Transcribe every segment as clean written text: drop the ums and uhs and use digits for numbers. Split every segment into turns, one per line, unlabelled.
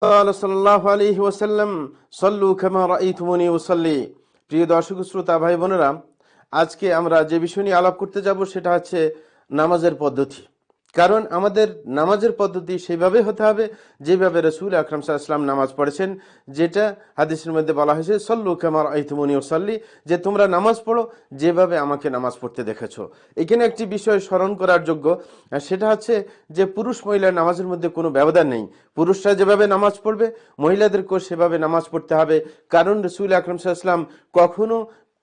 قال সাল্লাল্লাহু আলাইহি ওয়াসাল্লাম সল্লু কামা রাআইতুমুনি উসাল্লি। প্রিয় দর্শক শ্রোতা ভাই বোনেরা, আজকে আমরা যে বিষয় নিয়ে আলাপ করতে যাব সেটা হচ্ছে নামাজের পদ্ধতি। কারণ আমাদের নামাজের পদ্ধতি সেইভাবে হতে হবে যেভাবে রাসূল আকরাম সাল্লাল্লাহু আলাইহি ওয়াসাল্লাম নামাজ পড়েছেন, যেটা হাদিসের মধ্যে বলা হয়েছে সল্লু কামা রাআইতুমুনি উসাল্লি, যে তোমরা নামাজ পড়ো যেভাবে আমাকে নামাজ পড়তে দেখেছো। এখানে একটি বিষয় স্মরণ করার যোগ্য, সেটা হচ্ছে যে পুরুষ মহিলার নামাজের মধ্যে কোনো ব্যবধান নেই। পুরুষরা যেভাবে নামাজ পড়বে মহিলাদেরকেও সেভাবে নামাজ পড়তে হবে। কারণ রাসূল আকরাম সাল্লাল্লাহু আলাইহি ওয়াসাল্লাম কখনো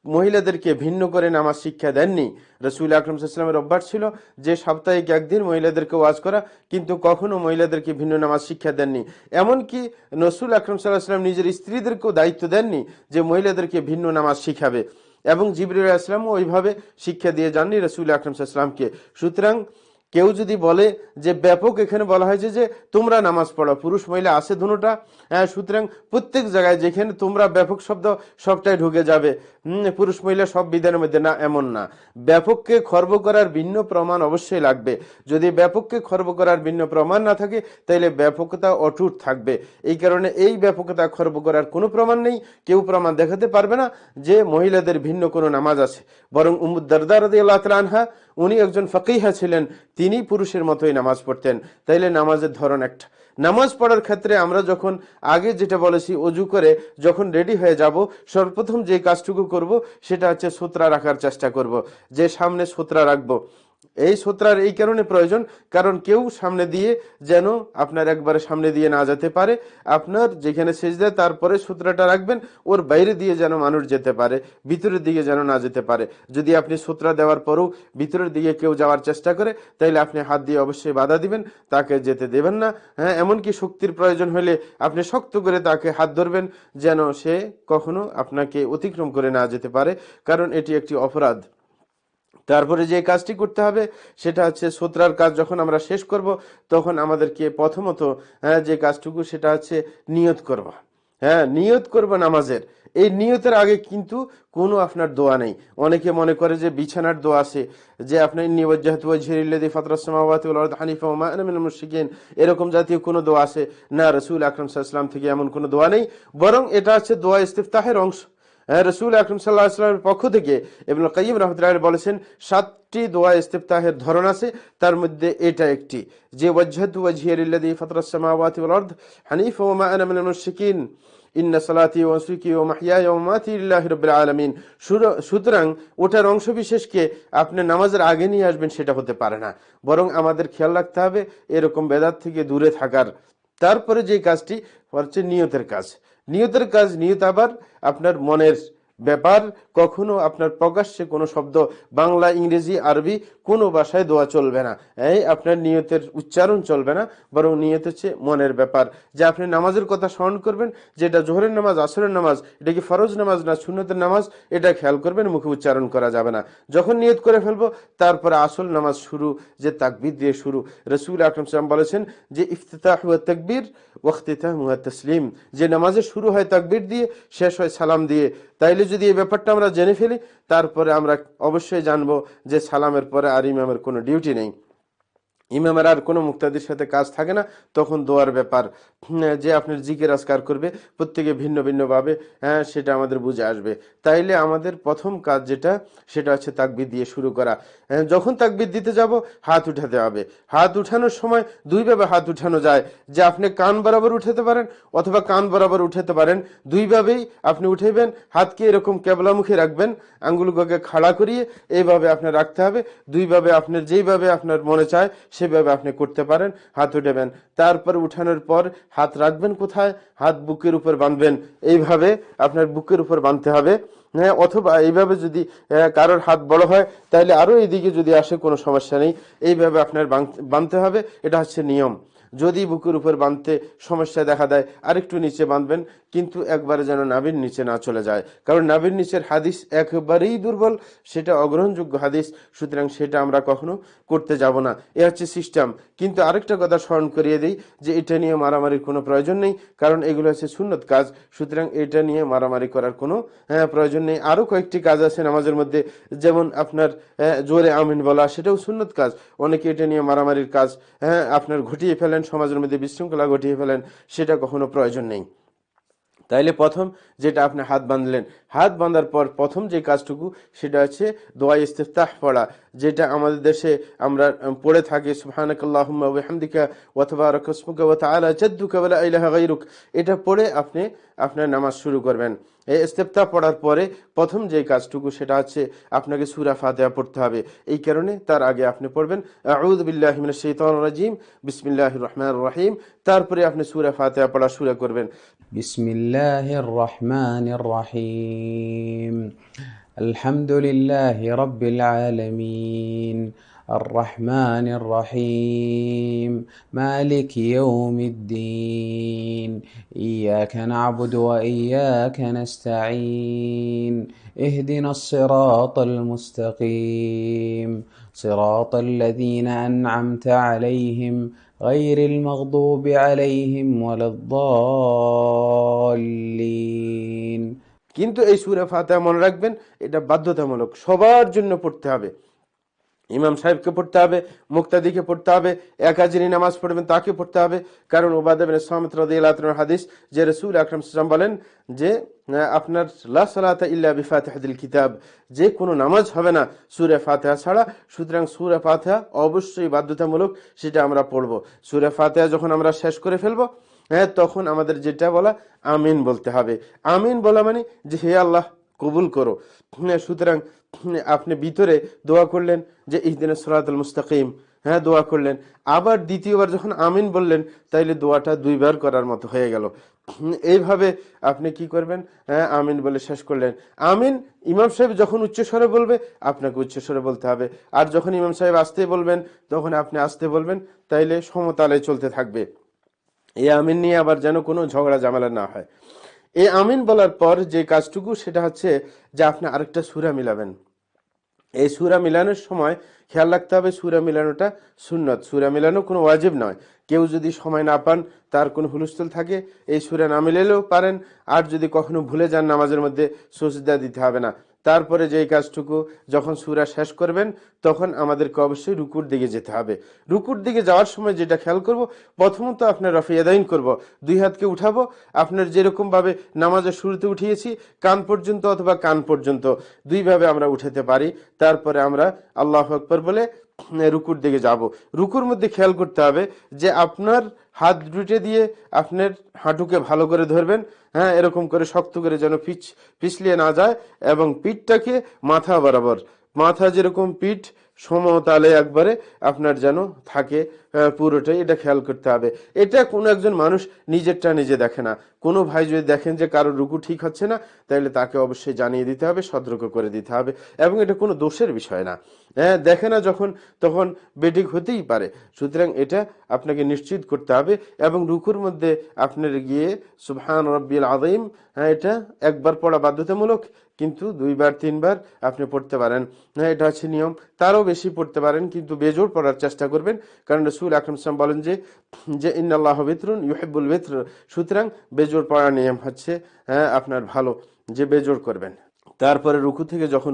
মহিলাদেরকে ভিন্ন করে নামাজ শিক্ষা দেননি। রাসূল আকরাম সাল্লাল্লাহু আলাইহি ওয়াসাল্লামের অভ্যাস ছিল যে সাপ্তাহিক একদিন মহিলাদেরকে ওয়াজ করা, কিন্তু কখনো মহিলাদেরকে ভিন্ন নামাজ শিক্ষা দেননি। এমনকি রাসূল আকরাম সাল্লাল্লাহু আলাইহি ওয়াসাল্লাম নিজের স্ত্রীদেরকেও দায়িত্ব দেননি যে মহিলাদেরকে ভিন্ন নামাজ শিখাবে, এবং জিবরিল আলাইহিস সালামও ওইভাবে শিক্ষা দিয়ে যাননি রাসূল আকরাম সাল্লাল্লাহু আলাইহি ওয়াসাল্লামকে। সুতরাং কেউ যদি বলে যে ব্যাপক এখানে বলা হয়েছে যে তোমরা নামাজ পড়ো, পুরুষ মহিলা আছে দুটোটা, সুতরাং প্রত্যেক জায়গায় যেখানে তোমরা ব্যাপক শব্দ সবটাই ঢুকে যাবে, পুরুষ মহিলা সব বিধানের মধ্যে, না, এমন না। ব্যাপককে খর্ব করার ভিন্ন প্রমাণ অবশ্যই লাগবে। যদি ব্যাপককে খর্ব করার ভিন্ন প্রমাণ না থাকে তাহলে ব্যাপকতা অটুট থাকবে। এই কারণে এই ব্যাপকতা খর্ব করার কোনো প্রমাণ নেই, কেউ প্রমাণ দেখাতে পারবে না যে মহিলাদের ভিন্ন কোনো নামাজ আছে। বরং উম্মু দারদা রাদিয়াল্লাহু তাআলা আনহা, উনি একজন ফাকিহা ছিলেন, তিনি পুরুষের মতোই নামাজ পড়তেন। তাইলে নামাজের ধরন একটা। নামাজ পড়ার ক্ষেত্রে আমরা যখন আগে যেটা বলেছি অজু করে যখন রেডি হয়ে যাব, সর্বপ্রথম যে কাজটুকু করব সেটা হচ্ছে সুতরা রাখার চেষ্টা করব, যে সামনে সুতরা রাখবো। এই সুতরার এই কারণে প্রয়োজন, কারণ কেউ সামনে দিয়ে যেন আপনার একবারে সামনে দিয়ে না যেতে পারে। আপনার যেখানে সেজদা তারপরে সুতরাটা রাখবেন, ওর বাইরে দিয়ে যেন মানুষ যেতে পারে, ভিতরের দিকে যেন না যেতে পারে। যদি আপনি সুতরা দেওয়ার পরেও ভিতরের দিকে কেউ যাওয়ার চেষ্টা করে তাইলে আপনি হাত দিয়ে অবশ্যই বাধা দিবেন, তাকে যেতে দেবেন না। হ্যাঁ, এমনকি শক্তির প্রয়োজন হলে আপনি শক্ত করে তাকে হাত ধরবেন যেন সে কখনো আপনাকে অতিক্রম করে না যেতে পারে, কারণ এটি একটি অপরাধ। তারপরে যে কাজটি করতে হবে সেটা হচ্ছে সুতরার কাজ যখন আমরা শেষ করব তখন আমাদেরকে প্রথমত যে কাজটুকু সেটা হচ্ছে নিয়ত করব। হ্যাঁ, নিয়ত করব নামাজের। এই নিয়তের আগে কিন্তু কোনো আপনার দোয়া নেই। অনেকে মনে করে যে বিছানার দোয়া আছে, যে আপনার ইন্নী ওয়াজ্জাহতু ওয়াজহিয়া লিল্লাযী ফাতারাস সামাওয়াতি ওয়াল আরদি হানিফা ওয়া মা আনা মিনাল মুশরিকিন, এরকম জাতীয় কোনো দোয়া আছে না। রাসূল আকরাম সাল্লাল্লাহু আলাইহি ওয়াসাল্লাম থেকে এমন কোনো দোয়া নেই, বরং এটা হচ্ছে দোয়া ইস্তিফতাহের অংশ। রাসূল আকরাম সাল্লাল্লাহু আলাইহি ওয়াসাল্লামের পক্ষ থেকে ইবনুল কাইয়্যিম রাহমাতুল্লাহি বলেছেন 7টি দোয়া ইস্তিফতাহের ধরন আছে, তার মধ্যে এটা একটি, যে ওয়াজ্জাহতু ওয়াজহিয়া লিল্লাযী ফাতারাস সামাওয়াতি ওয়াল আরদি হানিফা ওয়া মা আনা মিনাল মুশরিকিন ইন্না সালাতি ওয়া নুসুকি ওয়া মাহইয়ায়া ওয়া মামাতি লিল্লাহি রাব্বিল আলামিন। সুতরাং ওটার অংশ বিশেষকে আপনি নামাজের আগে নিয়ে আসবেন সেটা হতে পারে না, বরং আমাদের খেয়াল রাখতে হবে এরকম বেদাত থেকে দূরে থাকার। তারপরে যে কাজটি হচ্ছে নিয়তের কাজ। নিয়তের কাজ, নিয়ত আবার আপনার মনের ব্যাপার। কখনো আপনার প্রকাশ্যে কোনো শব্দ, বাংলা, ইংরেজি, আরবি কোনো ভাষায় দোয়া চলবে না, এই আপনার নিয়তের উচ্চারণ চলবে না, বরং নিয়ত হচ্ছে মনের ব্যাপার। যে আপনি নামাজের কথা স্মরণ করবেন, যেটা জোহরের নামাজ, আসরের নামাজ, এটা কি ফরজ নামাজ না সুন্নতের নামাজ, এটা খেয়াল করবেন, মুখে উচ্চারণ করা যাবে না। যখন নিয়ত করে ফেলবো তারপরে আসল নামাজ শুরু, যে তাকবীর দিয়ে শুরু। রাসূল আকরাম সাল্লাল্লাহু আলাইহি ওয়াসাল্লাম বলেছেন যে ইফতিতাহ ওয়া তাকবীর ওয়া ইখতিতাম ওয়া তাসলিম, যে নামাজের শুরু হয় তাকবীর দিয়ে, শেষ হয় সালাম দিয়ে। তাইলে যদি এই ব্যাপারটা আমরা জেনে ফেলি তারপরে আমরা অবশ্যই জানবো যে সালামের পরে আর ইমামের কোনো ডিউটি নেই, ইমামের আর কোনো মুক্তাদির সাথে কাজ থাকে না। তখন দোয়ার ব্যাপার, যে আপনার জিকির আজকার করবে প্রত্যেকে ভিন্ন ভিন্ন ভাবে, সেটা আমাদের বুঝে আসবে। তাইলে আমাদের প্রথম কাজ যেটা সেটা হচ্ছে তাকবীর দিয়ে শুরু করা। যখন তাকবীর দিতে যাব হাত উঠাতে হবে। হাত উঠানোর সময় দুইভাবে হাত উঠানো যায়, যে আপনি কান বরাবর উঠাতে পারেন অথবা কান বরাবর উঠাতে পারেন, দুইভাবেই আপনি উঠাইবেন। হাতকে এরকম কেবলামুখী রাখবেন, আঙ্গুলগুলোকে খাড়া করিয়ে এইভাবে আপনার রাখতে হবে। দুইভাবে আপনার যেইভাবে আপনার মনে চায় সেভাবে আপনি করতে পারেন, হাত উঠাবেন। তারপর উঠানোর পর হাত রাখবেন কোথায়? হাত বুকের উপর বাঁধবেন, এইভাবে আপনার বুকের উপর বাঁধতে হবে। হ্যাঁ, অথবা এইভাবে যদি কারোর হাত বড় হয় তাহলে আরো এইদিকে যদি আসে কোনো সমস্যা নেই, এইভাবে আপনার বাঁধতে হবে। এটা হচ্ছে নিয়ম। যদি বুকের উপর বাঁধতে সমস্যা দেখা দেয় আরেকটু নিচে বাঁধবেন, কিন্তু একবারে যেন নাভির নিচে না চলে যায়, কারণ নাভির নিচের হাদিস একেবারেই দুর্বল, সেটা অগ্রহণযোগ্য হাদিস। সুতরাং সেটা আমরা কখনো করতে যাব না। এ হচ্ছে সিস্টেম। কিন্তু আরেকটা কথা স্মরণ করিয়ে দিই যে এটা নিয়ে মারামারির কোনো প্রয়োজন নেই, কারণ এগুলো হচ্ছে সুন্নত কাজ। সুতরাং এটা নিয়ে মারামারি করার কোনো প্রয়োজন নেই। আরো কয়েকটি কাজ আছে নামাজের মধ্যে, যেমন আপনার জোরে আমিন বলা, সেটাও সুন্নত কাজ। অনেকে এটা নিয়ে মারামারির কাজ আপনার ঘটিয়ে ফেলেন, সমাজের মধ্যে বিশৃঙ্খলা ঘটিয়ে ফেলেন, সেটা কখনো প্রয়োজন নেই। তাইলে প্রথম যেটা আপনি হাত বাঁধলেন, হাত বাঁধার পর প্রথম যে কাজটুকু সেটা হচ্ছে দোয়া ইস্তিফতাহ পড়া, যেটা আমাদের দেশে আমরা পড়ে থাকি, সুবহানাকাল্লাহুম্মা ওয়া বিহামদিকা ওয়া তাবারাকা ইসমুকা ওয়া তাআলা জাদ্দুকা ওয়া লা ইলাহা গায়রুক। এটা পড়ে আপনি আপনার নামাজ শুরু করবেন। এই ইস্তিফতাহ পড়ার পরে প্রথম যে কাজটুকু সেটা হচ্ছে আপনাকে সূরা ফাতিহা পড়তে হবে। এই কারণে তার আগে আপনি পড়বেন আউযু বিল্লাহি মিনাশ শাইতানির রাজিম, বিসমিল্লাহির রহমানির রহিম। তারপরে আপনি সূরা ফাতিহা পড়া শুরু করবেন।
بسم الله الرحمن الرحيم. الحمد لله رب العالمين الرحمن الرحيم مالك يوم الدين إياك نعبد وإياك نستعين اهدنا الصراط المستقيم صراط الذين أنعمت عليهم غير المغضوب عليهم ولا الضالين.
কিন্তু এই সূরা ফাতিহা মনে রাখবেন, এটা বাধ্যতামূলক, সবার জন্য পড়তে হবে। ইমাম সাহেবকে পড়তে হবে, মুক্তাদিকে পড়তে হবে, একা যিনি নামাজ পড়বেন তাকে পড়তে হবে। কারণ উবাদা বিন সামিত রাদিয়াল্লাহু আনহু হাদিস, যে রাসূল আকরাম সাল্লাল্লাহু আলাইহি ওয়াসাল্লাম বলেন যে আপনার লা সালাতা ইল্লা বিফাতিহাতিল কিতাব, যে কোনো নামাজ হবে না সূরা ফাতিহা ছাড়া। সুতরাং সূরা ফাতিহা অবশ্যই বাধ্যতামূলক, সেটা আমরা পড়ব। সূরা ফাতিহা যখন আমরা শেষ করে ফেলবো, তখন আমাদের যেটা বলা আমিন বলতে হবে। আমিন বলা মানে যে হে আল্লাহ কবুল করো। সুতরাং আপনি ভিতরে দোয়া করলেন যে ইহদিনাস সিরাতাল মুস্তাকিম, দোয়া করলেন। আবার দ্বিতীয়বার যখন আমিন বললেন, তাইলে দোয়াটা দুইবার করার মতো হয়ে গেল। এইভাবে আপনি কি করবেন, আমিন বলে শেষ করলেন। আমিন ইমাম সাহেব যখন উচ্চস্বরে বলবে আপনাকে উচ্চস্বরে বলতে হবে, আর যখন ইমাম সাহেব আস্তে বলবেন তখন আপনি আস্তে বলবেন, তাইলে সমতালে চলতে থাকবে। এই আমিন নিয়ে আবার যেন কোনো ঝগড়া ঝামেলা না হয়। এই আমিন বলার পর যে কাজটুকু সেটা হচ্ছে যে আপনি আরেকটা সূরা মিলাবেন। এই সূরা মিলানোর সময় খেয়াল রাখতে হবে সূরা মিলানোটা সুন্নত, সূরা মিলানো কোনো ওয়াজিব নয়। কেউ যদি সময় না পান, তার কোনো হুলস্থুল থাকে, এই সূরা না মিলালেও পারেন। আর যদি কখনো ভুলে যান নামাজের মধ্যে, সিজদা দিতে হবে না। তারপরে যেই কাজটুকু, যখন সূরা শেষ করবেন তখন আমাদেরকে অবশ্যই রুকুর দিকে যেতে হবে। রুকুর দিকে যাওয়ার সময় যেটা খেয়াল করব, প্রথমত আপনার রফি ইয়াদাইন করব, দুই হাতকে উঠাবো। আপনার যেরকম ভাবে নামাজের শুরুতে উঠিয়েছি কান পর্যন্ত অথবা কান পর্যন্ত, দুইভাবে আমরা উঠাতে পারি। তারপরে আমরা আল্লাহু আকবার বলে রুকুর দিকে যাব। রুকুর মধ্যে খেয়াল করতে হবে যে আপনার হাত দুটো দিয়ে আপনার হাঁটুকে ভালো করে ধরবেন, এরকম করে শক্ত করে যেন পিছলিয়ে না যায়, এবং পিঠটাকে মাথা বরাবর, মাথা যেরকম পিঠ সমতালে একবারে আপনার যেন থাকে পুরোটাই, এটা খেয়াল করতে হবে। এটা কোনো একজন মানুষ নিজেরটা নিজে দেখে না। কোনো ভাই যদি দেখেন যে কারোর রুকু ঠিক হচ্ছে না, তাহলে তাকে অবশ্যই জানিয়ে দিতে হবে, সতর্ক করে দিতে হবে। এবং এটা কোনো দোষের বিষয় না, দেখে না যখন তখন বেঠিক হতেই পারে। সুতরাং এটা আপনাকে নিশ্চিত করতে হবে। এবং রুকুর মধ্যে আপনার গিয়ে সুবহান রাব্বিল আযীম, এটা একবার পড়া বাধ্যতামূলক, কিন্তু দুইবার তিনবার আপনি পড়তে পারেন, এটা হচ্ছে নিয়ম। তারও বেশি পড়তে পারেন, কিন্তু বেজোড় পড়ার চেষ্টা করবেন। কারণ রাসূল আকরাম সাল্লাল্লাহু আলাইহি ওয়াসাল্লাম বলেন যে ইন্নাল্লাহা বিতরুন ইউহিব্বুল বিতর। সুতরাং বেজোড় পড়ার নিয়ম হচ্ছে আপনার ভালো, যে বেজোড় করবেন। তারপরে রুকু থেকে যখন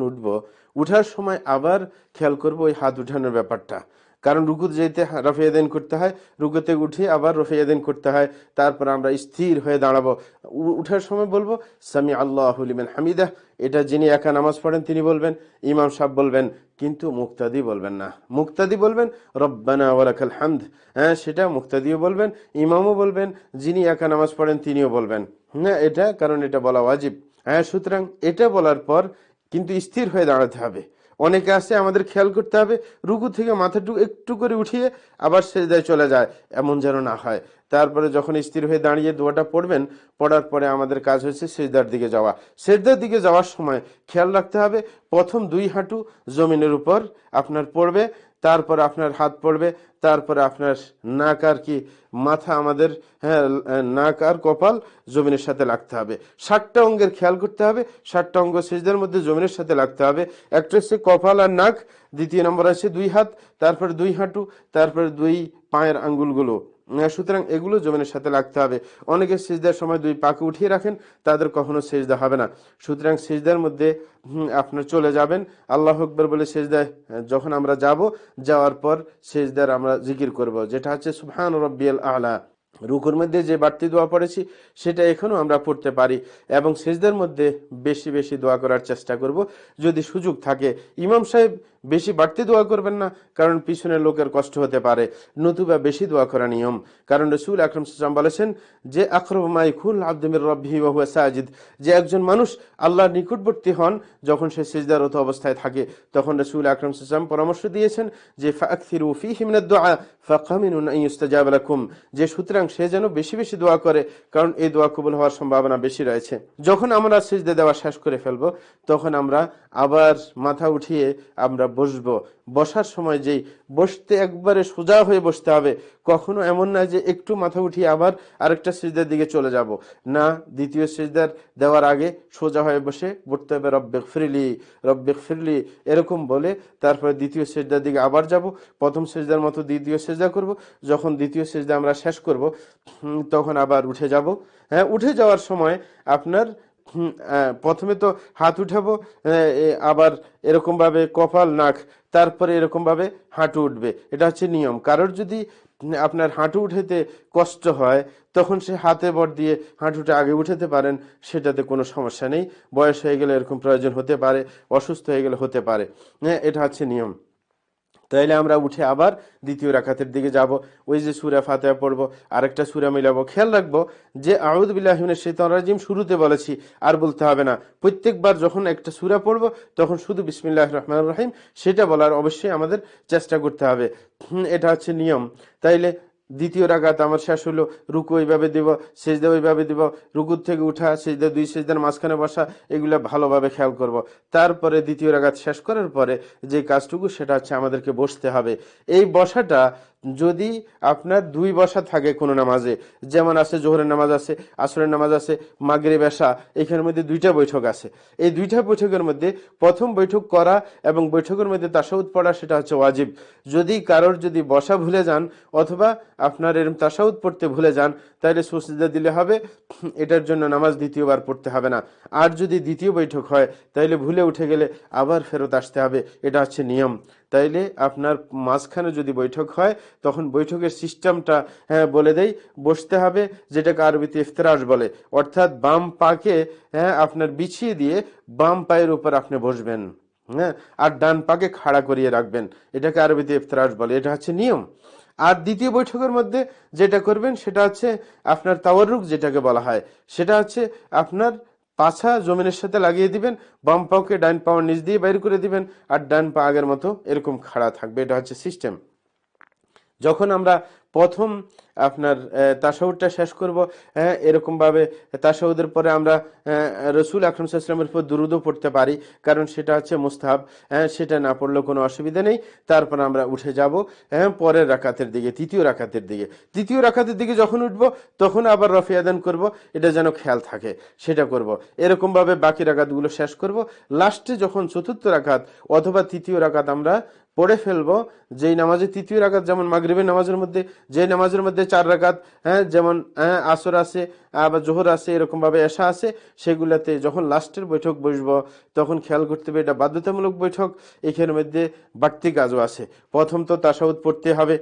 উঠার সময় আবার খেয়াল করব ওই হাত উঠানোর ব্যাপারটা। কারণ রুকুতে যেতে রফি ইয়াদাইন করতে হয়, রুকুতে উঠে আবার রফি ইয়াদাইন করতে হয়। তারপর আমরা স্থির হয়ে দাঁড়াবো। উঠার সময় বলবো সামি আল্লাহু লিমান হামিদাহ। এটা যিনি একা নামাজ পড়েন তিনি বলবেন, ইমাম সাহেব বলবেন, কিন্তু মুক্তাদি বলবেন না। মুক্তাদি বলবেন রব্বানা ওয়ালাকাল হামদ, সেটা মুক্তাদিও বলবেন, ইমামও বলবেন, যিনি একা নামাজ পড়েন তিনিও বলবেন। এটা কারণ এটা বলা ওয়াজিব। সুতরাং এটা বলার পর কিন্তু স্থির হয়ে দাঁড়াতে হবে। অনেকে আছে, আমাদের খেয়াল করতে হবে রুকু থেকে মাথাটুকু একটু করে উঠিয়ে আবার সিজদায় চলে যায়, এমন যেন না হয়। তারপরে যখন স্থির হয়ে দাঁড়িয়ে দোয়াটা পড়বেন, পড়ার পরে আমাদের কাজ হচ্ছে সিজদার দিকে যাওয়া। সিজদার দিকে যাওয়ার সময় খেয়াল রাখতে হবে প্রথম দুই হাঁটু জমিনের উপর আপনার পড়বে, তারপরে আপনার হাত পড়বে, তারপরে আপনার নাক আর কি মাথা আমাদের, হ্যাঁ, নাক আর কপাল জমিনের সাথে লাগতে হবে। 7টা অঙ্গের খেয়াল করতে হবে, 7টা অঙ্গ সিজদার মধ্যে জমিনের সাথে লাগতে হবে। একটা হচ্ছে কপাল আর নাক, দ্বিতীয় নম্বর আছে 2 হাত, তারপরে 2 হাঁটু, তারপরে 2 পায়ের আঙ্গুলগুলো। সুতরাং এগুলো জমিনের সাথে লাগতে হবে। অনেকে সিজদার সময় 2 পাকে উঠিয়ে রাখেন, তাদের কখনো সিজদা হবে না। সুতরাং সিজদার মধ্যে আপনার চলে যাবেন, আল্লাহ আকবার বলে সিজদায় যখন আমরা যাব, যাওয়ার পর সিজদার আমরা জিকির করব, যেটা হচ্ছে সুবহান রাব্বিয়াল আলা। রুকুর মধ্যে যে বাড়তি দোয়া পড়েছি সেটা এখনো আমরা পড়তে পারি, এবং সিজদার মধ্যে বেশি বেশি দোয়া করার চেষ্টা করব যদি সুযোগ থাকে। ইমাম সাহেব বেশি বাড়তি দোয়া করবেন না, কারণ পিছনের লোকের কষ্ট হতে পারে, নতুবা বেশি দোয়া করা নিয়ম। কারণ রাসূল আকরাম সাল্লাল্লাহু আলাইহি ওয়াসাল্লাম বলেছেন যে আকরাবু মা ইয়াকুল আবদু মির রাব্বিহি ওয়া হুয়া সাজিদ, যে একজন মানুষ আল্লাহর নিকটবর্তী হন যখন সে সিজদারত অবস্থায় থাকে। তখন রাসূল আকরাম সাল্লাল্লাহু আলাইহি ওয়াসাল্লাম পরামর্শ দিয়েছেন যে ফাআকসিরু ফীহি মিনাদ দুআ ফাকামিনুন আন ইউস্তাজাব লাকুম, যে সুতরাং সে যেন বেশি বেশি দোয়া করে, কারণ এই দোয়া কবুল হওয়ার সম্ভাবনা বেশি রয়েছে। যখন আমরা সিজদা দেওয়া শেষ করে ফেলবো, তখন আমরা আবার মাথা উঠিয়ে আমরা বসবো। বসার সময় যেই বসতে একবারে সোজা হয়ে বসতে হবে, কখনো এমন না যে একটু মাথা উঠিয়ে আবার আরেকটা সিজদার দিকে চলে যাব না। দ্বিতীয় সিজদার দেওয়ার আগে সোজা হয়ে বসে পড়তে হবে রব্বিগফিরলি রব্বিগফিরলি এরকম বলে, তারপরে দ্বিতীয় সিজদার দিকে আবার যাব, প্রথম সিজদার মতো দ্বিতীয় সিজদা করব। যখন দ্বিতীয় সিজদা আমরা শেষ করব, তখন আবার উঠে যাব। হ্যাঁ, উঠে যাওয়ার সময় আপনার প্রথমে তো হাত উঠাবো, আবার এরকম ভাবে কপাল নাক, তারপরে এরকম ভাবে হাঁটু উঠবে। এটা হচ্ছে নিয়ম। কারোর যদি আপনার হাঁটু উঠাতে কষ্ট হয়, তখন সে হাতে বর দিয়ে হাঁটুটা আগে উঠাতে পারেন, সেটাতে কোনো সমস্যা নেই। বয়স হয়ে গেলে এরকম প্রয়োজন হতে পারে, অসুস্থ হয়ে গেলে হতে পারে। হ্যাঁ, এটা হচ্ছে নিয়ম। তাইলে আমরা উঠে আবার দ্বিতীয় রাকাতের দিকে যাব। ওই যে সূরা ফাতিহা পড়বো, আরেকটা সূরা মিলাবো। খেয়াল রাখবো যে আউযু বিল্লাহি মিনাশ শাইতানির রাজিম শুরুতে বলেছি, আর বলতে হবে না। প্রত্যেকবার যখন একটা সূরা পড়বো, তখন শুধু বিসমিল্লাহির রহমানির রহিম সেটা বলার অবশ্যই আমাদের চেষ্টা করতে হবে। এটা হচ্ছে নিয়ম। তাইলে দ্বিতীয় রাকাত আমার শেষ হলো, রুকু ওইভাবে দিব, সিজদা ওইভাবে দিব, রুকুর থেকে উঠা, সিজদা 2 সিজদার মাঝখানে বসা, এগুলা ভালোভাবে খেয়াল করব। তারপরে দ্বিতীয় রাকাত শেষ করার পরে যে কাজটুকু, সেটা হচ্ছে আমাদেরকে বসতে হবে। এই বসাটা যদি আপনার 2 বসা থাকে কোনো নামাজে, যেমন আছে জোহরের নামাজ আছে, আসরের নামাজ আছে, মাগরিব এশা, এখানের মধ্যে 2টা বৈঠক আছে। এই 2টা বৈঠকের মধ্যে প্রথম বৈঠক করা এবং বৈঠকের মধ্যে তাশাহুদ পড়া, সেটা হচ্ছে ওয়াজিব। যদি কারোর যদি বসা ভুলে যান অথবা আপনার এরকম তাশাহুদ পড়তে ভুলে যান, তাহলে সুজদা দিলে হবে, এটার জন্য নামাজ দ্বিতীয়বার পড়তে হবে না। আর যদি দ্বিতীয় বৈঠক হয়, তাইলে ভুলে উঠে গেলে আবার ফেরত আসতে হবে, এটা হচ্ছে নিয়ম। তাইলে আপনার মাঝখানে যদি বৈঠক হয়, তখন বৈঠকের সিস্টেমটা বলে দেই। বসতে হবে, যেটাকে আরবিতে ইফতিরাশ বলে, অর্থাৎ বাম পাকে আপনার বিছিয়ে দিয়ে বাম পায়ের উপর আপনি বসবেন, হ্যাঁ, আর ডান পাকে খাড়া করিয়ে রাখবেন, এটাকে আরবিতে ইফতিরাশ বলে। এটা হচ্ছে নিয়ম। আর দ্বিতীয় বৈঠকের মধ্যে যেটা করবেন, সেটা হচ্ছে আপনার তাওয়াররুক যেটাকে বলা হয়, সেটা হচ্ছে আপনার পাছা জমিনের সাথে লাগিয়ে দিবেন, বাম পাকে ডান পাওয়ার নিচ দিয়ে বাইর করে দিবেন, আর ডান পা আগের মতো এরকম খাড়া থাকবে। এটা হচ্ছে সিস্টেম। যখন আমরা প্রথম আপনার তাশাহুদটা শেষ করব, এরকম ভাবে তাশাহুদের পরে আমরা রাসূল আকরাম সাল্লাল্লাহু আলাইহি ওয়াসাল্লামের উপর দুরূদও পড়তে পারি, কারণ সেটা হচ্ছে মুস্তাহাব। সেটা না পড়লেও কোনো অসুবিধা নেই। তারপর আমরা উঠে যাব পরের রাকাতের দিকে, তৃতীয় রাকাতের দিকে। তৃতীয় রাকাতের দিকে যখন উঠবো, তখন আবার রফি আদান করব, এটা যেন খেয়াল থাকে, সেটা করব। এরকম ভাবে বাকি রাকাতগুলো শেষ করব। লাস্টে যখন চতুর্থ রাকাত অথবা তৃতীয় রাকাত আমরা পড়ে ফেলবো, যেই নামাজে তৃতীয় রাকাত, যেমন মাগরিবের নামাজের মধ্যে যে নামাজের মধ্যে 4 রাকাত, যেমন আসর আছে, আবার জোহর আছে, এরকম ভাবে এশা আছে, সেগুলাতে যখন লাস্টের বৈঠক বসবো, তখন খেয়াল করতে হবে এটা বাধ্যতামূলক বৈঠক। এখানের মধ্যে বাড়তি কাজও আছে। প্রথম তো তাশাহুদ পড়তে হবে,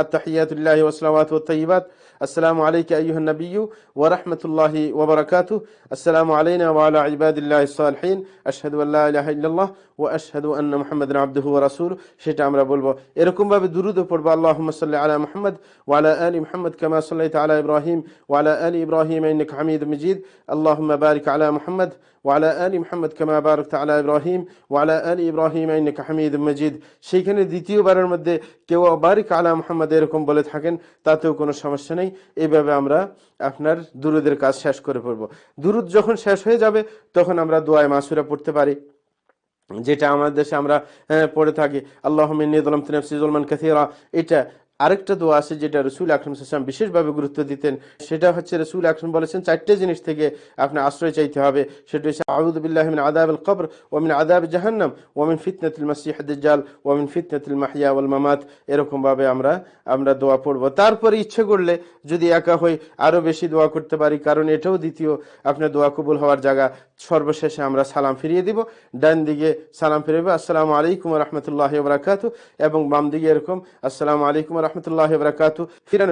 আত্তাহিয়াতুল্লাহি ওয়া সালাওয়াতু ওয়াত তাইয়্যিবাত, আসসালামু আলাইকা আইয়ুহান নাবিয়্যু ওয়া রাহমাতুল্লাহি ওয়া বারাকাতুহু, আসসালামু আলাইনা ওয়া আলা ইবাদিল্লাহিস সালিহিন, আশহাদু আল্লা ইলাহা ইল্লাল্লাহ ওয়া আশহাদু আন্না মুহাম্মাদান আবদুহু ওয়া রাসূলুহু, সেটা আমরা বলবো। এরকম ভাবে দুরূদও পড়বো, আল্লাহুম্মা সাল্লি আলা মুহাম্মাদ ওয়া আলা আলি মুহাম্মাদ কামা সাল্লাইতা আলা ইব্রাহিম ওয়া আলা আলি ইব্রাহিম ইন্নাকা হামিদুম মাজিদ, আল্লাহুম্মা বারিক আলা মুহাম্মাদ ওয়া আলা আলি মুহাম্মাদ কামা বারাকতা আলা ইব্রাহিম ওয়া আলা আলি ইব্রাহিম ইন্নাকা হামিদুম মাজিদ। সেইখানে দ্বিতীয়বারের মধ্যে কেউ বারিক আলা মুহাম্মাদ এরকম বলে থাকেন, তাতেও কোনো সমস্যা নেই। এইভাবে আমরা আপনার দুরূদের কাজ শেষ করে পড়বো। দুরূদ যখন শেষ হয়ে যাবে, তখন আমরা দোয়ায়ে মাসুরা পড়তে পারি। যেটা আমাদের দেশে আমরা পড়ে থাকি, আল্লাহুম্মা ইন্নী যালামতু নাফসি যুলমান কাসীরা। এটা আরেকটা দোয়া আছে যেটা রাসূল আকরাম সাল্লাল্লাহু আলাইহি ওয়াসাল্লাম বিশেষভাবে গুরুত্ব দিতেন। সেটা হচ্ছে রাসূল আকরাম বলেছেন চারটি জিনিস থেকে আপনি আশ্রয় চাইতে হবে। সেটা হচ্ছে আউযু বিল্লাহি মিন আযাবিল কবর ওয়া মিন আযাবি জাহান্নাম ওয়া মিন ফিতনাতিল মাসিহিদ দাজ্জাল ওয়া মিন ফিতনাতিল মাহইয়া ওয়াল মামাত। এরকম ভাবে আমরা দোয়া পড়ব। তারপরে ইচ্ছে করলে যদি একা হই আরো বেশি দোয়া করতে পারি, কারণ এটাও দ্বিতীয় আপনার দোয়া কবুল হওয়ার জায়গা। সর্বশেষে আমরা সালাম ফিরিয়ে দিব, ডান দিকে সালাম ফিরিয়ে দিব আসসালামু আলাইকুম ওয়া রাহমাতুল্লাহি ওয়া বারাকাতুহু, এবং বাম দিকে এরকম আসসালামু আলাইকুম ওয়া রাহমাতুল্লাহি ওয়া বারাকাতুহু ফিরানো